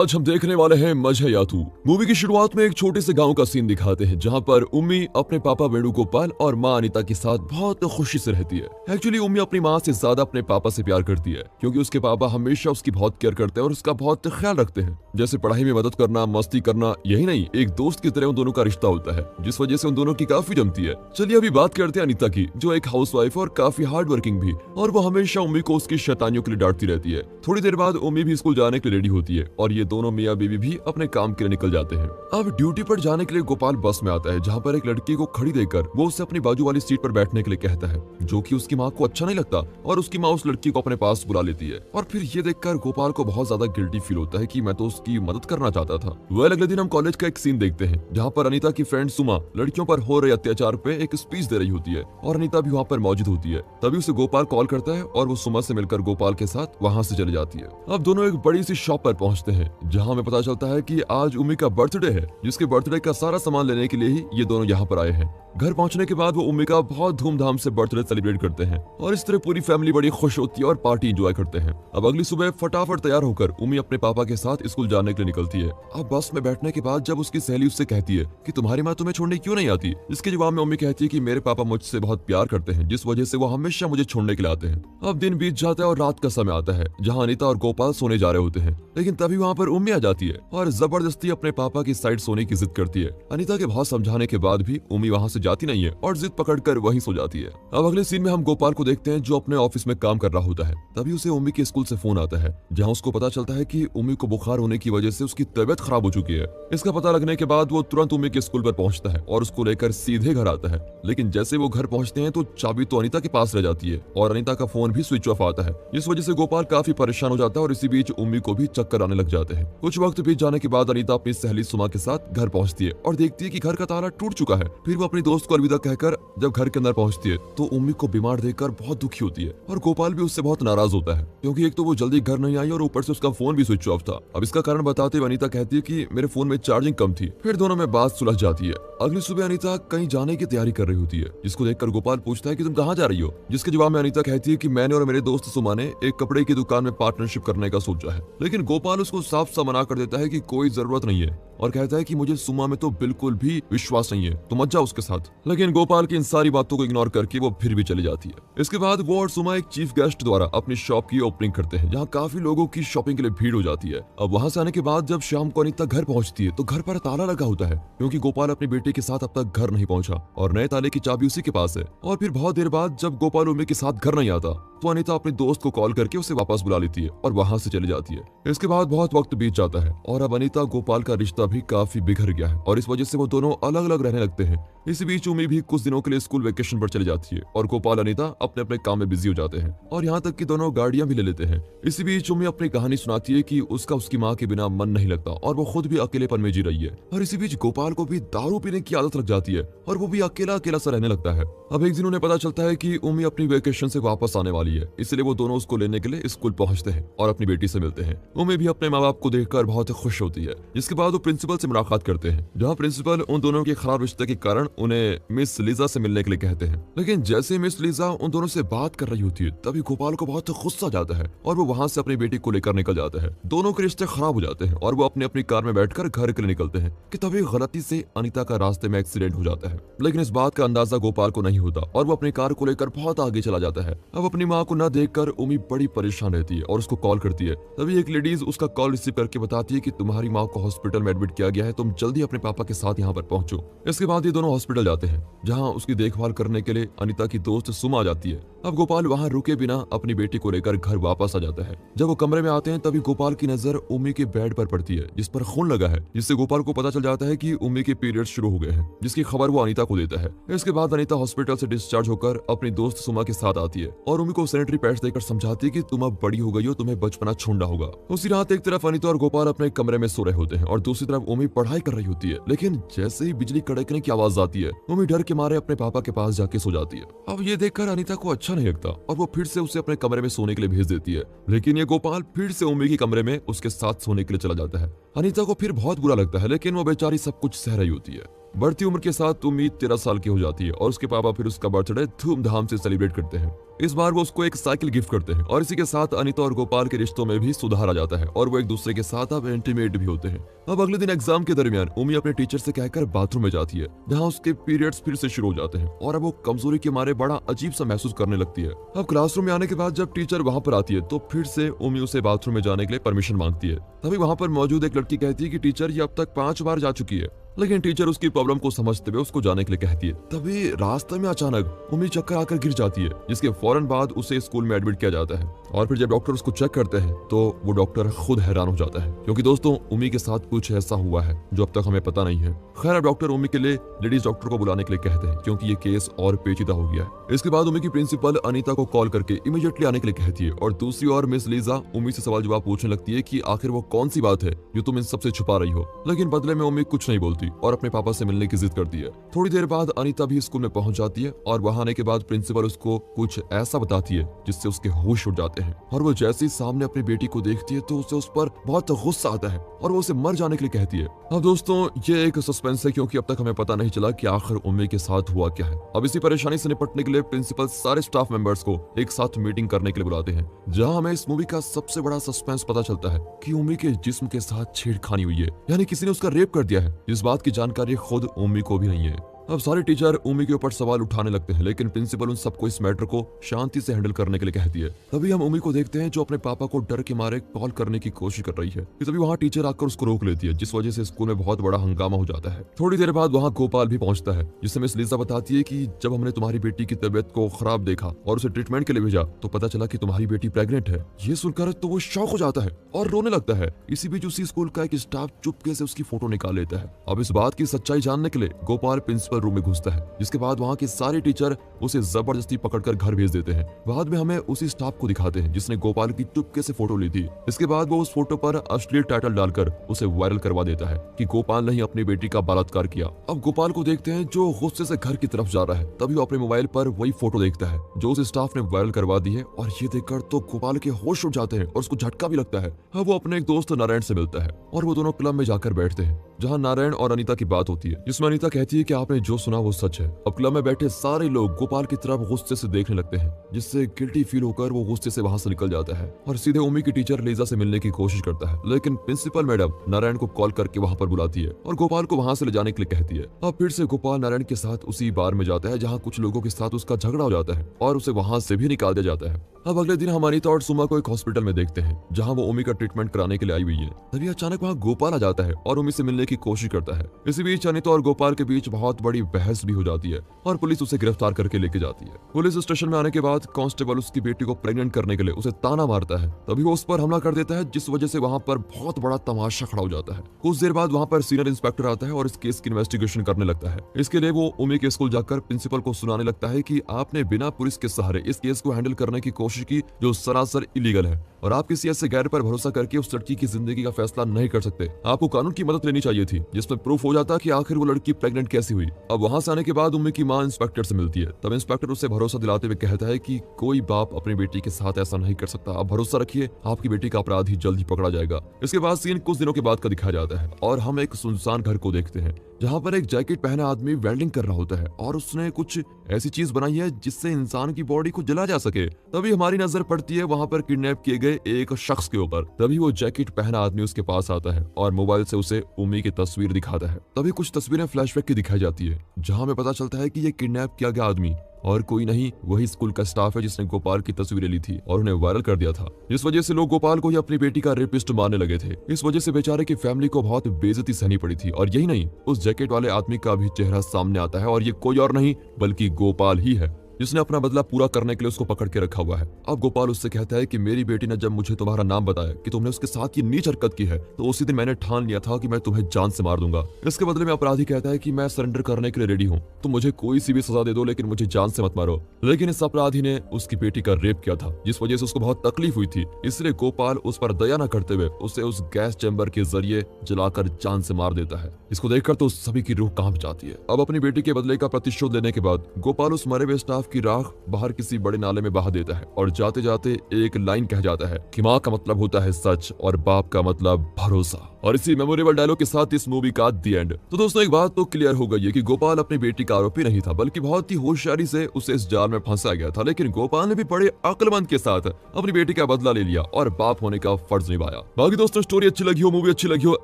आज हम देखने वाले हैं मजा या तू। मूवी की शुरुआत में एक छोटे से गांव का सीन दिखाते हैं जहां पर उम्मी अपने पापा वेणुगोपाल और माँ अनीता के साथ बहुत खुशी से रहती है। एक्चुअली उम्मी अपनी माँ से ज्यादा अपने पापा से प्यार करती है क्योंकि उसके पापा हमेशा उसकी बहुत केयर करते हैं और उसका बहुत ख्याल रखते हैं। जैसे पढ़ाई में मदद करना, मस्ती करना, यही नहीं एक दोस्त की तरह उन दोनों का रिश्ता होता है जिस वजह से उन दोनों की काफी जमती है। चलिए अभी बात करते हैं अनीता की, जो एक हाउसवाइफ और काफी हार्ड वर्किंग भी, और वो हमेशा उम्मी को उसकी शैतानियों के लिए डांटती रहती है। थोड़ी देर बाद उम्मी भी स्कूल जाने के लिए रेडी होती है और ये दोनों मियाँ बीवी भी अपने काम के लिए निकल जाते हैं। अब ड्यूटी पर जाने के लिए गोपाल बस में आता है जहाँ पर एक लड़की को खड़ी देखकर वो उससे अपनी बाजू वाली सीट पर बैठने के लिए कहता है, जो कि उसकी माँ को अच्छा नहीं लगता और उसकी माँ उस लड़की को अपने पास बुला लेती है। और फिर ये देखकर गोपाल को बहुत ज्यादा गिल्टी फील होता है कि मैं तो उसकी मदद करना चाहता था। वह अगले दिन हम कॉलेज का एक सीन देखते हैं जहाँ पर अनीता की फ्रेंड सुमा लड़कियों पर हो रहे अत्याचार पे एक स्पीच दे रही होती है और अनीता भी वहाँ पर मौजूद होती है। तभी उसे गोपाल कॉल करता है और वो सुमा से मिलकर गोपाल के साथ वहाँ से चली जाती है। अब दोनों एक बड़ी सी शॉप पर पहुँचते हैं जहाँ हमें पता चलता है कि आज उम्मी का बर्थडे है, जिसके बर्थडे का सारा सामान लेने के लिए ही ये दोनों यहाँ पर आए हैं। घर पहुंचने के बाद वो उम्मी का बहुत धूमधाम से बर्थडे सेलिब्रेट करते हैं और इस तरह पूरी फैमिली बड़ी खुश होती है और पार्टी एंजॉय करते हैं। अब अगली सुबह फटाफट तैयार होकर उम्मी अपने पापा के साथ स्कूल जाने के लिए निकलती है। अब बस में बैठने के बाद जब उसकी सहेली उससे कहती है कि तुम्हारी माँ तुम्हें छोड़ने क्यों नहीं आती, इसके जवाब में उम्मी कहती है कि मेरे पापा मुझसे बहुत प्यार करते हैं जिस वजह से वो हमेशा मुझे छोड़ने के लिए आते हैं। अब दिन बीत जाता है और रात का समय आता है जहाँ अनीता और गोपाल सोने जा रहे होते हैं, लेकिन तभी वहाँ पर उम्मी आ जाती है और जबरदस्ती अपने पापा की साइड सोने की जिद करती है। अनीता के बहुत समझाने के बाद भी उम्मी वहाँ से जाती नहीं है और जिद पकड़कर वहीं सो जाती है। अब अगले सीन में हम गोपाल को देखते हैं जो अपने ऑफिस में काम कर रहा होता है। तभी उसे उम्मी के स्कूल से फोन आता है जहां उसको पता चलता है कि उम्मी को बुखार होने की वजह से उसकी तबीयत खराब हो चुकी है। इसका पता लगने के बाद वो तुरंत उम्मी के स्कूल पर पहुंचता है और उसको लेकर सीधे घर आता है। लेकिन जैसे वो घर पहुंचते हैं तो चाबी तो अनीता के पास रह जाती है और अनीता का फोन भी स्विच ऑफ आता है। इस वजह से गोपाल काफी परेशान हो जाता है और इसी बीच उम्मी को भी चक्कर आने लग जाते हैं। कुछ वक्त बीत जाने के बाद अनीता अपनी सहेली सुमा के साथ घर पहुंचती है और देखती है कि घर का ताला टूट चुका है। फिर वो अपनी दोस्त को अलविदा कहकर जब घर के अंदर पहुंचती है तो उम्मी को बीमार देखकर बहुत दुखी होती है और गोपाल भी उससे बहुत नाराज होता है क्योंकि एक तो वो जल्दी घर नहीं आई और ऊपर से उसका फोन भी स्विच ऑफ था। अब इसका कारण बताते हुए अनीता कहती है कि मेरे फोन में चार्जिंग कम थी। फिर दोनों में बात सुलझ जाती है। अगली सुबह अनीता कहीं जाने की तैयारी कर रही होती है, जिसको देखकर गोपाल पूछता है कि तुम कहाँ जा रही हो, जिसके जवाब में अनीता कहती है कि मैंने और मेरे दोस्त सुमा ने एक कपड़े की दुकान में पार्टनरशिप करने का सोचा है। लेकिन गोपाल उसको साफ सा मना कर देता है कि कोई जरूरत नहीं है और कहता है कि मुझे सुमा में तो बिल्कुल भी विश्वास नहीं है, तो मत जाओ उसके साथ। लेकिन गोपाल की इन सारी बातों को इग्नोर करके वो फिर भी चली जाती है। इसके बाद वो और सुमा एक चीफ गेस्ट द्वारा अपनी शॉप की ओपनिंग करते हैं जहाँ काफी लोगों की शॉपिंग के लिए भीड़ हो जाती है। अब वहाँ से आने के बाद जब शाम को अनीता घर पहुँचती है तो घर पर ताला लगा होता है क्योंकि गोपाल अपने बेटे के साथ अब तक घर नहीं पहुंचा और नए ताले की चाबी उसी के पास है। और फिर बहुत देर बाद जब गोपाल उम्मी के साथ घर नहीं आता तो अनीता अपने दोस्त को कॉल करके उसे वापस बुला लेती है और वहां से चली जाती है। इसके बाद बहुत वक्त बीत जाता है और अब अनीता गोपाल का रिश्ता भी काफी बिगड़ गया है और इस वजह से वो दोनों अलग अलग रहने लगते हैं। इसी बीच उम्मी भी कुछ दिनों के लिए स्कूल वेकेशन पर चली जाती है और गोपाल अनीता अपने अपने काम में बिजी हो जाते हैं और यहाँ तक कि दोनों गाड़ियां भी ले लेते हैं। इसी बीच उम्मी अपनी कहानी सुनाती है कि उसका उसकी माँ के बिना मन नहीं लगता और वो खुद भी अकेलेपन में जी रही है। और इसी बीच गोपाल को भी दारू पीने की आदत लग जाती है और वो भी अकेला अकेला सा रहने लगता है। अब एक दिन उन्हें पता चलता है कि उम्मी अपनी वेकेशन से वापस आने वाली है, इसलिए वो दोनों उसको लेने के लिए स्कूल पहुंचते हैं और अपनी बेटी से मिलते हैं। उम्मी भी अपने माँ बाप को देखकर बहुत खुश होती है। जिसके बाद वो प्रिंसिपल से मुलाकात करते हैं जहाँ प्रिंसिपल उन दोनों के खराब रिश्ते के कारण उन्हें मिस लीजा से मिलने के लिए कहते हैं। लेकिन जैसे मिस लीजा उन दोनों से बात कर रही होती है तभी गोपाल को बहुत गुस्सा जाता है और वो वहाँ से अपनी बेटी को लेकर निकल जाता है। दोनों के रिश्ते खराब हो जाते हैं और वो अपनी अपनी कार में बैठकर घर के लिए निकलते हैं कि तभी गलती से अनीता का रास्ते में एक्सीडेंट हो जाता है। लेकिन इस बात का अंदाजा गोपाल को नहीं होता और वो अपनी कार को लेकर बहुत आगे चला जाता है। अब अपनी माँ को न देखकर उम्मी बड़ी परेशान रहती है और उसको कॉल करती है। तभी एक लेडीज उसका कॉल रिसीव करके बताती है कि तुम्हारी माँ को हॉस्पिटल में एडमिट किया गया है, तुम जल्दी अपने पापा के साथ यहाँ पर पहुंचो। इसके बाद ये दोनों हॉस्पिटल जाते हैं जहाँ उसकी देखभाल करने के लिए अनीता की दोस्त सुमा आ जाती है। अब गोपाल वहाँ रुके बिना अपनी बेटी को लेकर घर वापस आ जाता है। जब वो कमरे में आते हैं तभी गोपाल की नजर उम्मी के बेड पर पड़ती है जिस पर खून लगा है, जिससे गोपाल को पता चल जाता है कि उम्मी के पीरियड शुरू हो गए हैं, जिसकी खबर वो अनीता को देता है। इसके बाद अनीता हॉस्पिटल से डिस्चार्ज होकर अपनी दोस्त सुमा के साथ आती है और उम्मी को सैनिटरी पैड्स देकर समझाती है कि तुम अब बड़ी हो गई हो, तुम्हें बचपना छोड़ना होगा। उसी रात एक तरफ अनीता और गोपाल अपने कमरे में सो रहे होते हैं और दूसरी तरफ उम्मी पढ़ाई कर रही होती है। लेकिन जैसे ही बिजली कड़कने की आवाज आती है उम्मी डर के मारे अपने पापा के पास जाके सो जाती है। अब ये देखकर अनीता को अच्छा नहीं लगता और वो फिर से उसे अपने कमरे में सोने के लिए भेज देती है। लेकिन ये गोपाल फिर से उम्मी के कमरे में उसके साथ सोने के लिए चला जाता है। अनीता को फिर बहुत बुरा लगता है, लेकिन वो बेचारी सब कुछ सह रही होती है। बढ़ती उम्र के साथ उम्मीद 13 साल की हो जाती है और उसके पापा फिर उसका बर्थडे धूमधाम से सेलिब्रेट करते हैं। इस बार वो उसको एक साइकिल गिफ्ट करते हैं और इसी के साथ अनीता और गोपाल के रिश्तों में भी सुधार आ जाता है और वो एक दूसरे के साथ अब इंटीमेट भी होते हैं। अब अगले दिन एग्जाम के दरमियान उम्मी अपने टीचर से कहकर बाथरूम में जाती है, जहाँ उसके पीरियड्स फिर से शुरू हो जाते हैं और अब वो कमजोरी के मारे बड़ा अजीब सा महसूस करने लगती है। अब क्लासरूम में आने के बाद जब टीचर वहाँ पर आती है तो फिर से उम्मी उसे बाथरूम में जाने के लिए परमिशन मांगती है। तभी वहाँ पर मौजूद एक लड़की कहती है कि टीचर ये अब तक 5 बार जा चुकी है, लेकिन टीचर उसकी प्रॉब्लम को समझते हुए उसको जाने के लिए कहती है। तभी रास्ते में अचानक उम्मी चक्कर आकर गिर जाती है, जिसके फौरन बाद उसे स्कूल में एडमिट किया जाता है और फिर जब डॉक्टर उसको चेक करते हैं तो वो डॉक्टर खुद हैरान हो जाता है, क्योंकि दोस्तों उम्मी के साथ कुछ ऐसा हुआ है जो अब तक हमें पता नहीं है। खैर अब डॉक्टर उम्मी के लिए लेडीज डॉक्टर को बुलाने के लिए कहते हैं, क्योंकि ये केस और पेचीदा हो गया है। इसके बाद उम्मी की प्रिंसिपल अनीता को कॉल करके इमीडिएटली आने के लिए कहती है और दूसरी ओर मिस लीजा उम्मी से सवाल जवाब पूछने लगती है कि आखिर वो कौन सी बात है जो तुम इन सबसे छुपा रही हो। लेकिन बदले में उम्मी कुछ नहीं बोलती और अपने पापा से मिलने की जिद करती है। थोड़ी देर बाद अनीता भी स्कूल में पहुंच जाती है और वहां आने के बाद प्रिंसिपल उसको कुछ ऐसा बताती है जिससे उसके होश उड़ जाते हैं और वो जैसे ही सामने अपनी बेटी को देखती है तो उसे उस पर बहुत गुस्सा आता है और वो उसे मर जाने के लिए कहती है। अब दोस्तों ये एक सस्पेंस है, क्योंकि अब तक हमें पता नहीं चला कि आखिर उम्मी के साथ हुआ क्या है। अब इसी परेशानी से निपटने के लिए प्रिंसिपल सारे स्टाफ मेंबर्स को एक साथ मीटिंग करने के लिए बुलाते हैं, जहां हमें इस मूवी का सबसे बड़ा सस्पेंस पता चलता है कि उम्मी के जिस्म के साथ छेड़खानी हुई है, यानी किसी ने उसका रेप कर दिया है। इस बात की जानकारी खुद उम्मी को भी नहीं है। अब सारे टीचर उम्मी के ऊपर सवाल उठाने लगते हैं, लेकिन प्रिंसिपल उन सबको इस मैटर को शांति से हैंडल करने के लिए कहती है। तभी हम उम्मी को देखते हैं जो अपने पापा को डर के मारे कॉल करने की कोशिश कर रही है। तभी वहाँ टीचर आकर उसको रोक लेती है, जिस वजह से स्कूल में बहुत बड़ा हंगामा हो जाता है। थोड़ी देर बाद वहाँ गोपाल भी पहुंचता है, जिससे मिस लीजा बताती है कि जब हमने तुम्हारी बेटी की तबियत को खराब देखा और उसे ट्रीटमेंट के लिए भेजा तो पता चला कि तुम्हारी बेटी प्रेग्नेंट है। ये सुनकर तो वो शॉक हो जाता है और रोने लगता है। इसी बीच उसी स्कूल का एक स्टाफ चुपके से उसकी फोटो निकाल लेता है। अब इस बात की सच्चाई जानने के लिए गोपाल प्रिंसिपल रूम में घुसता है, जिसके बाद वहाँ के सारे टीचर उसे जबरदस्ती पकड़कर घर भेज देते हैं। बाद में हमें उसी स्टाफ को दिखाते हैं जिसने गोपाल की चुपके से फोटो ली थी। इसके बाद वो उस फोटो पर अश्लील टाइटल डालकर उसे वायरल करवा देता है कि गोपाल ने ही अपनी बेटी का बलात्कार किया। अब गोपाल को देखते हैं जो गुस्से से घर की तरफ जा रहा है। तभी वो अपने मोबाइल पर वही फोटो देखता है जो उस स्टाफ ने वायरल करवा दी है और ये देखकर तो गोपाल के होश उड़ जाते हैं और उसको झटका भी लगता है। अब वो अपने एक दोस्त नारायण से मिलता है और वो दोनों क्लब में जाकर बैठते हैं, जहाँ नारायण और अनीता की बात होती है, जिसमें अनीता कहती है कि आपने जो सुना वो सच है। अब क्लब में बैठे सारे लोग गोपाल की तरफ गुस्से से देखने लगते हैं, जिससे गिल्टी फील होकर वो गुस्से से वहां से निकल जाता है और सीधे उम्मी की टीचर लीजा से मिलने की कोशिश करता है। लेकिन प्रिंसिपल मैडम नारायण को कॉल करके वहां पर बुलाती है और गोपाल को वहां से ले जाने के लिए कहती है। अब फिर से गोपाल नारायण के साथ उसी बार में जाता है जहाँ कुछ लोगों के साथ उसका झगड़ा हो जाता है और उसे वहां से भी निकाल दिया जाता है। अब अगले दिन हम अनीता और सुमा को एक हॉस्पिटल में देखते हैं, जहाँ वो उम्मी का ट्रीटमेंट कराने के लिए आई हुई है। तभी अचानक वहाँ गोपाल आ जाता है और उम्मी से मिलने की कोशिश करता है। इसी बीच अनीता और गोपाल के बीच बहुत बड़ी बहस भी हो जाती है और पुलिस उसे गिरफ्तार करके लेके जाती है। पुलिस स्टेशन में आने के बाद कांस्टेबल उसकी बेटी को प्रेग्नेंट करने के लिए उसे ताना मारता है। तभी वो उस पर हमला कर देता है, जिस वजह से वहाँ पर बहुत बड़ा तमाशा खड़ा हो जाता है। कुछ देर बाद वहाँ पर सीनियर इंस्पेक्टर आता है और इस केस की इन्वेस्टिगेशन करने लगता है। इसके लिए वो उम्मी के स्कूल जाकर प्रिंसिपल को सुनाने लगता है कि आपने बिना पुलिस के सहारे इस केस को हैंडल करने की कोशिश की, जो सरासर इलीगल है और आप किसी ऐसे गैर पर भरोसा करके उस लड़की की जिंदगी का फैसला नहीं कर सकते। आपको कानून की मदद लेनी चाहिए थी, जिसमें प्रूफ हो जाता कि आखिर वो लड़की प्रेग्नेंट कैसी हुई। अब वहां से आने के बाद उम्मी की मां इंस्पेक्टर से मिलती है। तब इंस्पेक्टर उसे भरोसा दिलाते हुए कहता है कि कोई बाप अपनी बेटी के साथ ऐसा नहीं कर सकता, आप भरोसा रखिए, आपकी बेटी का अपराधी जल्द ही पकड़ा जाएगा। इसके बाद सीन कुछ दिनों के बाद का दिखाया जाता है और हम एक सुनसान घर को देखते हैं, जहाँ पर एक जैकेट पहना आदमी वेल्डिंग कर रहा होता है और उसने कुछ ऐसी चीज बनाई है जिससे इंसान की बॉडी को जला जा सके। तभी हमारी नजर पड़ती है वहाँ पर किडनैप किए गए एक शख्स के ऊपर। तभी वो जैकेट पहना आदमी उसके पास आता है और मोबाइल से उसे उम्मी की तस्वीर दिखाता है। तभी कुछ तस्वीरें फ्लैशबैक की दिखाई जाती है, जहाँ हमें पता चलता है कि ये किडनैप किया गया आदमी और कोई नहीं, वही स्कूल का स्टाफ है जिसने गोपाल की तस्वीरें ली थी और उन्हें वायरल कर दिया था। इस वजह से लोग गोपाल को ही अपनी बेटी का रेपिस्ट मानने लगे थे। इस वजह से बेचारे की फैमिली को बहुत बेइज्जती सहनी पड़ी थी। और यही नहीं, उस जैकेट वाले आदमी का भी चेहरा सामने आता है और ये कोई और नहीं बल्कि गोपाल ही है, जिसने अपना बदला पूरा करने के लिए उसको पकड़ के रखा हुआ है। अब गोपाल उससे कहता है कि मेरी बेटी ने जब मुझे तुम्हारा नाम बताया कि तुमने उसके साथ ये नीच हरकत की है, तो उसी दिन मैंने ठान लिया था कि मैं तुम्हें जान से मार दूंगा। इसके बदले में अपराधी कहता है कि मैं सरेंडर करने के लिए रेडी हूँ, तुम मुझे कोई सी भी सजा दे दो, लेकिन मुझे जान से मत मारो। लेकिन इस अपराधी ने उसकी बेटी का रेप किया था, जिस वजह से उसको बहुत तकलीफ हुई थी। इसलिए गोपाल उस पर दया न करते हुए उसे उस गैस चैम्बर के जरिए जलाकर जान से मार देता है। इसको देखकर तो सभी की रूह कांप जाती है। अब अपनी बेटी के बदले का प्रतिशोध लेने के बाद गोपाल उस मरे हुए स्टाफ की राख बाहर किसी बड़े नाले में बहा देता है और जाते जाते एक लाइन कह जाता है कि माँ का मतलब होता है सच और बाप का मतलब भरोसा। और इसी मेमोरेबल डायलॉग के साथ इस मूवी का दी एंड। तो दोस्तों एक बात तो क्लियर हो गई है कि गोपाल अपनी बेटी का आरोपी नहीं था, बल्कि बहुत ही होशियारी से उसे इस जाल में फंसा गया था। लेकिन गोपाल ने भी बड़े अक्लमंद के साथ अपनी बेटी का बदला ले लिया और बाप होने का फर्ज निभाया। बाकी दोस्तों स्टोरी अच्छी लगी हो, मूवी अच्छी लगी हो,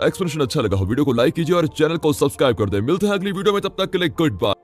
एक्सप्लेनेशन अच्छा लगा हो, वीडियो को लाइक कीजिए और चैनल को सब्सक्राइब कर दे। मिलते हैं अगली वीडियो में, तब तक के लिए गुड बाय।